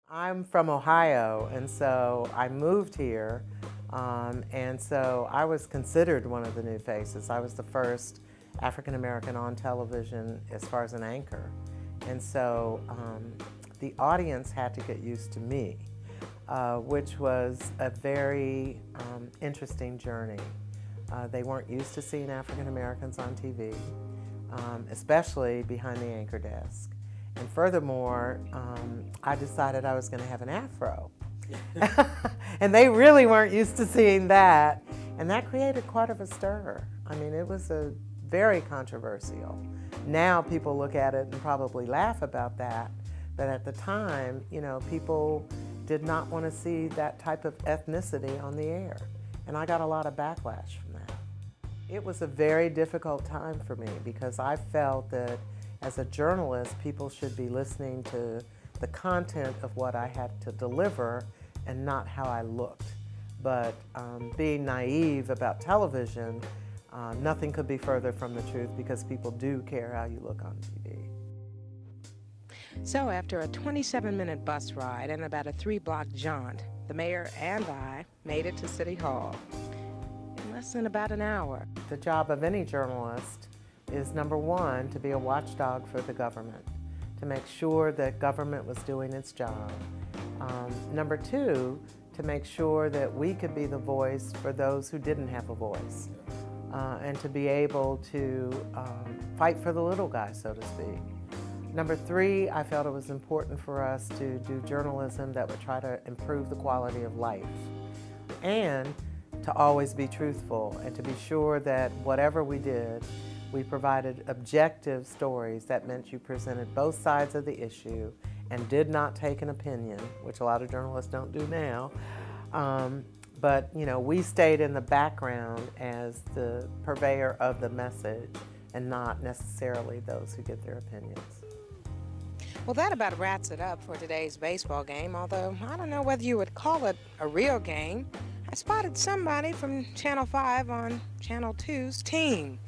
I'm from Ohio, and so I moved here, and so I was considered one of the new faces. I was the first African American on television as far as an anchor, and so the audience had to get used to me, which was a very interesting journey. They weren't used to seeing African Americans on TV, especially behind the anchor desk. And furthermore, I decided I was going to have an afro. And they really weren't used to seeing that. And that created quite of a stir. I mean, it was very controversial. Now people look at it and probably laugh about that. But at the time, you know, people did not want to see that type of ethnicity on the air. And I got a lot of backlash from that. It was a very difficult time for me because I felt that as a journalist, people should be listening to the content of what I had to deliver and not how I looked. But being naive about television, nothing could be further from the truth because people do care how you look on TV. So after a 27-minute bus ride and about a 3-block jaunt, the mayor and I made it to City Hall in less than about an hour. The job of any journalist is, number one, to be a watchdog for the government, to make sure that government was doing its job. Number two, to make sure that we could be the voice for those who didn't have a voice, and to be able to fight for the little guy, so to speak. Number three, I felt it was important for us to do journalism that would try to improve the quality of life, and to always be truthful and to be sure that whatever we did, we provided objective stories. That meant you presented both sides of the issue and did not take an opinion, which a lot of journalists don't do now. But you know, we stayed in the background as the purveyor of the message and not necessarily those who get their opinions. Well, that about wraps it up for today's baseball game, although I don't know whether you would call it a real game. I spotted somebody from Channel 5 on Channel 2's team.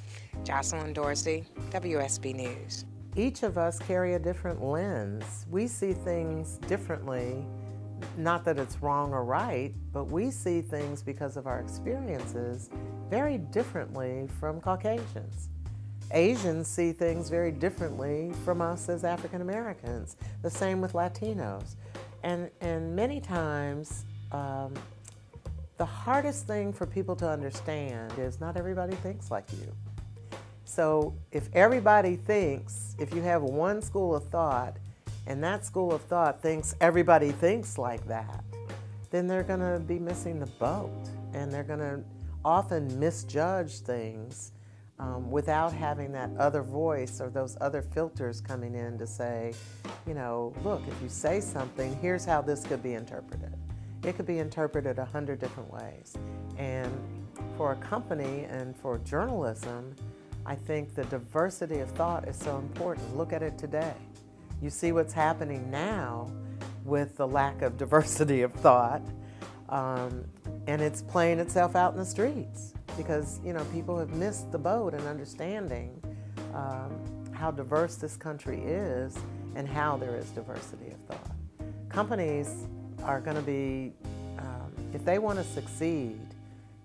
Jocelyn Dorsey, WSB News. Each of us carry a different lens. We see things differently, not that it's wrong or right, but we see things because of our experiences very differently from Caucasians. Asians see things very differently from us as African Americans. The same with Latinos. And many times, the hardest thing for people to understand is not everybody thinks like you. So if everybody thinks, if you have one school of thought, and that school of thought thinks everybody thinks like that, then they're going to be missing the boat, and they're going to often misjudge things without having that other voice or those other filters coming in to say, you know, look, if you say something, here's how this could be interpreted. It could be interpreted 100 different ways. And for a company and for journalism, I think the diversity of thought is so important. Look at it today. You see what's happening now with the lack of diversity of thought, and it's playing itself out in the streets because, you know, people have missed the boat in understanding how diverse this country is and how there is diversity of thought. Companies are going to be, if they want to succeed,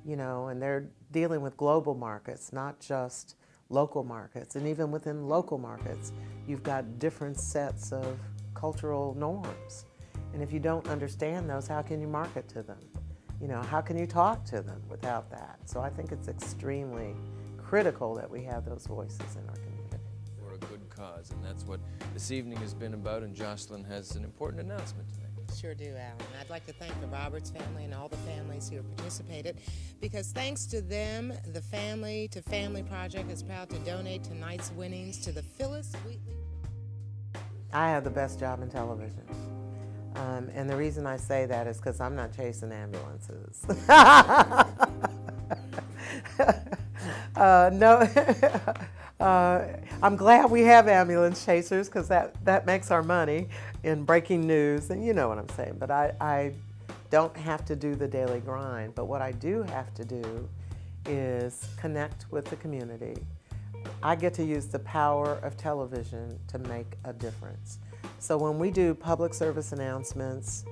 you know, and they're dealing with global markets, not just local markets, and even within local markets, you've got different sets of cultural norms. And if you don't understand those, how can you market to them? You know, how can you talk to them without that? So I think it's extremely critical that we have those voices in our community. For a good cause, and that's what this evening has been about, and Jocelyn has an important announcement to make. Sure do, Alan. I'd like to thank the Roberts family and all the families who have participated, because thanks to them, the Family to Family Project is proud to donate tonight's winnings to the Phyllis Wheatley. I have the best job in television. And the reason I say that is because I'm not chasing ambulances. No, I'm glad we have ambulance chasers because that makes our money in breaking news, and you know what I'm saying. But I don't have to do the daily grind. But what I do have to do is connect with the community. I get to use the power of television to make a difference. So when we do public service announcements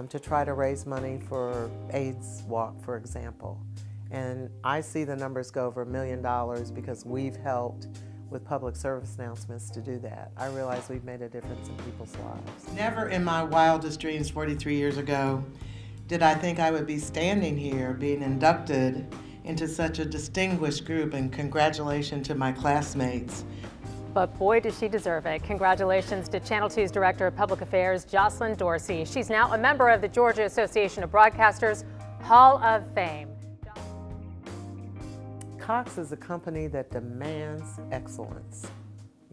to try to raise money for AIDS Walk, for example, and I see the numbers go over $1 million because we've helped with public service announcements to do that. I realize we've made a difference in people's lives. Never in my wildest dreams 43 years ago did I think I would be standing here being inducted into such a distinguished group, and congratulations to my classmates. But boy, does she deserve it. Congratulations to Channel 2's Director of Public Affairs, Jocelyn Dorsey. She's now a member of the Georgia Association of Broadcasters Hall of Fame. Cox is a company that demands excellence.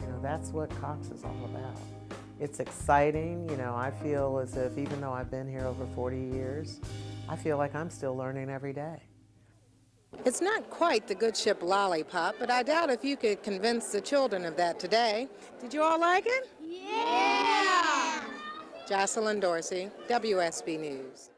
You know, that's what Cox is all about. It's exciting. You know, I feel as if even though I've been here over 40 years, I feel like I'm still learning every day. It's not quite the good ship lollipop, but I doubt if you could convince the children of that today. Did you all like it? Yeah! Jocelyn Dorsey, WSB News.